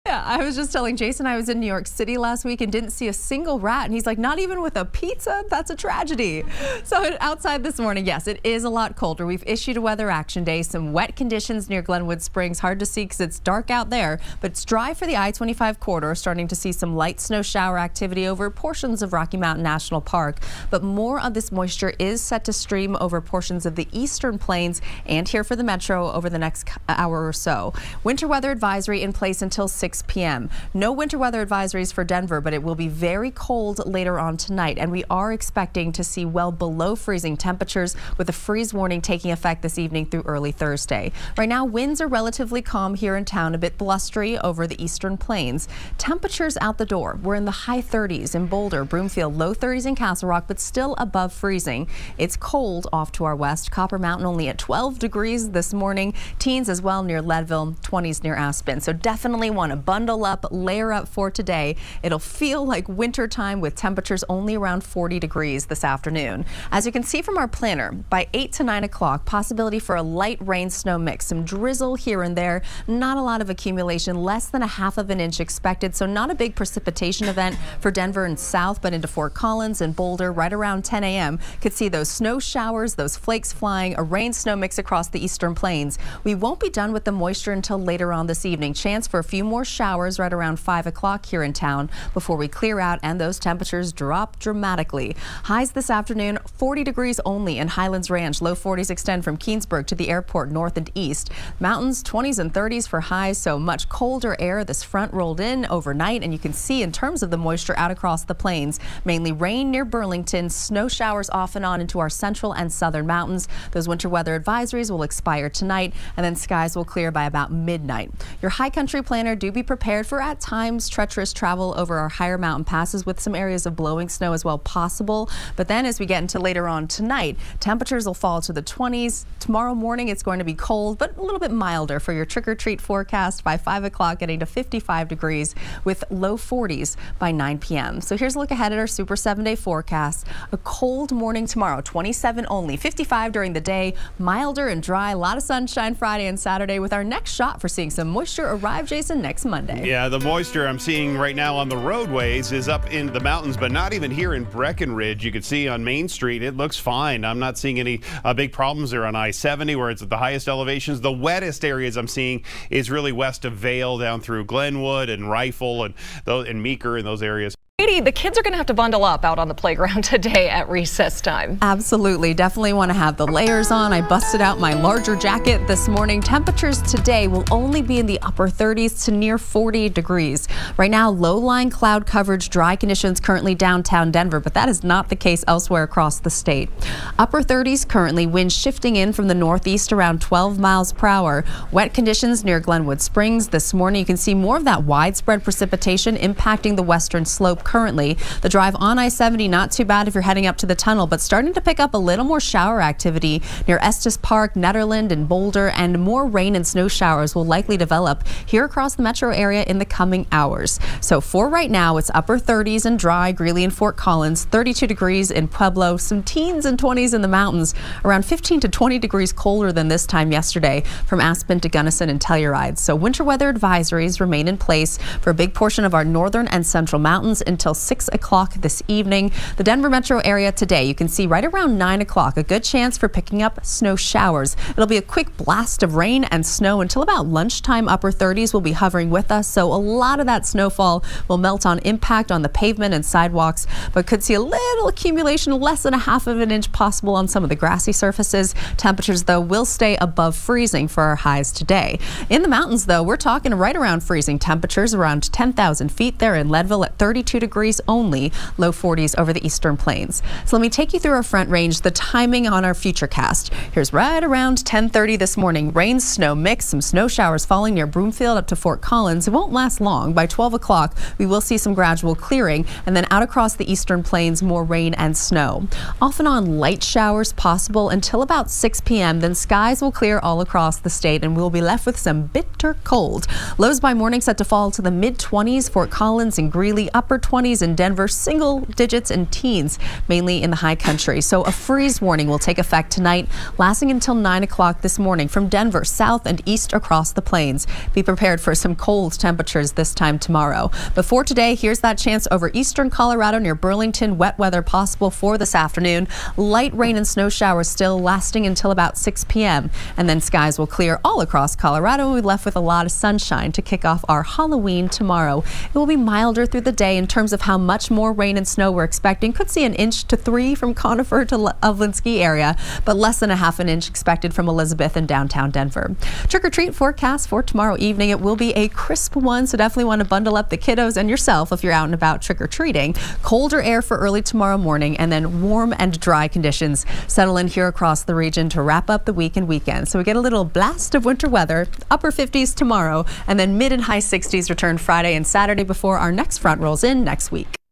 Yeah, I was just telling Jason I was in New York City last week and didn't see a single rat. And he's like, not even with a pizza? That's a tragedy. So outside this morning, yes, it is a lot colder. We've issued a weather action day. Some wet conditions near Glenwood Springs. Hard to see because it's dark out there, but it's dry for the I-25 corridor. Starting to see some light snow shower activity over portions of Rocky Mountain National Park. But more of this moisture is set to stream over portions of the eastern plains and here for the metro over the next hour or so. Winter weather advisory in place until 6 p.m. No winter weather advisories for Denver, but it will be very cold later on tonight, and we are expecting to see well below freezing temperatures with a freeze warning taking effect this evening through early Thursday. Right now, winds are relatively calm here in town, a bit blustery over the eastern plains. Temperatures out the door, we're in the high 30s in Boulder, Broomfield, low 30s in Castle Rock, but still above freezing. It's cold off to our west. Copper Mountain only at 12 degrees this morning. Teens as well near Leadville, 20s near Aspen. So definitely want to bundle up, layer up for today. It'll feel like winter time with temperatures only around 40 degrees this afternoon. As you can see from our planner, by 8 to 9 o'clock, possibility for a light rain snow mix, some drizzle here and there, not a lot of accumulation, less than 1/2 inch expected, so not a big precipitation event for Denver and south, but into Fort Collins and Boulder right around 10 a.m. Could see those snow showers, those flakes flying, a rain snow mix across the eastern plains. We won't be done with the moisture until later on this evening. Chance for a few more showers right around 5 o'clock here in town before we clear out and those temperatures drop dramatically. Highs this afternoon, 40 degrees only in Highlands Ranch. Low 40s extend from Keensburg to the airport north and east. Mountains 20s and 30s for highs, so much colder air. This front rolled in overnight, and you can see in terms of the moisture out across the plains, mainly rain near Burlington, snow showers off and on into our central and southern mountains. Those winter weather advisories will expire tonight, and then skies will clear by about midnight. Your high country planner, do be prepared for at times treacherous travel over our higher mountain passes with some areas of blowing snow as well possible. But then as we get into later on tonight, temperatures will fall to the 20s. Tomorrow morning it's going to be cold, but a little bit milder for your trick-or-treat forecast. By 5 o'clock getting to 55 degrees with low 40s by 9 p.m. So here's a look ahead at our Super 7-day forecast. A cold morning tomorrow, 27 only, 55 during the day, milder and dry, a lot of sunshine Friday and Saturday with our next shot for seeing some moisture arrive, Jason, next Monday. Yeah, the moisture I'm seeing right now on the roadways is up in the mountains, but not even here in Breckenridge. You can see on Main Street, it looks fine. I'm not seeing any big problems there on I-70 where it's at the highest elevations. The wettest areas I'm seeing is really west of Vail down through Glenwood and Rifle and Meeker and those areas. The kids are going to have to bundle up out on the playground today at recess time. Absolutely. Definitely want to have the layers on. I busted out my larger jacket this morning. Temperatures today will only be in the upper 30s to near 40 degrees. Right now, low-lying cloud coverage, dry conditions currently downtown Denver, but that is not the case elsewhere across the state. Upper 30s currently, winds shifting in from the northeast around 12 miles per hour. Wet conditions near Glenwood Springs this morning. You can see more of that widespread precipitation impacting the western slope currently. The drive on I-70 not too bad if you're heading up to the tunnel, but starting to pick up a little more shower activity near Estes Park, Netherland, and Boulder, and more rain and snow showers will likely develop here across the metro area in the coming hours. So for right now, it's upper 30s and dry, Greeley and Fort Collins, 32 degrees in Pueblo, some teens and 20s in the mountains, around 15 to 20 degrees colder than this time yesterday from Aspen to Gunnison and Telluride. So winter weather advisories remain in place for a big portion of our northern and central mountains until 6 o'clock this evening. The Denver metro area today, you can see right around 9 o'clock, a good chance for picking up snow showers. It'll be a quick blast of rain and snow until about lunchtime. Upper 30s will be hovering with us, so a lot of that snowfall will melt on impact on the pavement and sidewalks, but could see a little accumulation, less than 1/2 inch possible on some of the grassy surfaces. Temperatures, though, will stay above freezing for our highs today. In the mountains, though, we're talking right around freezing temperatures, around 10,000 feet there in Leadville at 32 degrees only, low 40s over the eastern plains. So let me take you through our front range, the timing on our futurecast. Here's right around 10:30 this morning. Rain, snow mix, some snow showers falling near Broomfield up to Fort Collins. It won't last long. By 12 o'clock, we will see some gradual clearing, and then out across the eastern plains, more rain and snow. Off and on light showers possible until about 6 p.m. Then skies will clear all across the state, and we'll be left with some bitter cold. Lows by morning set to fall to the mid-20s, Fort Collins and Greeley, upper 20s. 20s in Denver, single digits and teens, mainly in the high country. So a freeze warning will take effect tonight, lasting until 9 o'clock this morning from Denver south and east across the plains. Be prepared for some cold temperatures this time tomorrow. Before today, here's that chance over eastern Colorado near Burlington. Wet weather possible for this afternoon. Light rain and snow showers still lasting until about 6 p.m. And then skies will clear all across Colorado. We're left with a lot of sunshine to kick off our Halloween tomorrow. It will be milder through the day in terms of how much more rain and snow we're expecting. Could see 1 to 3 inches from Conifer to Loveland ski area, but less than 1/2 inch expected from Elizabeth and downtown Denver. Trick-or-treat forecast for tomorrow evening. It will be a crisp one, so definitely want to bundle up the kiddos and yourself if you're out and about trick-or-treating. Colder air for early tomorrow morning, and then warm and dry conditions settle in here across the region to wrap up the week and weekend. So we get a little blast of winter weather, upper 50s tomorrow, and then mid and high 60s return Friday and Saturday before our next front rolls in next week.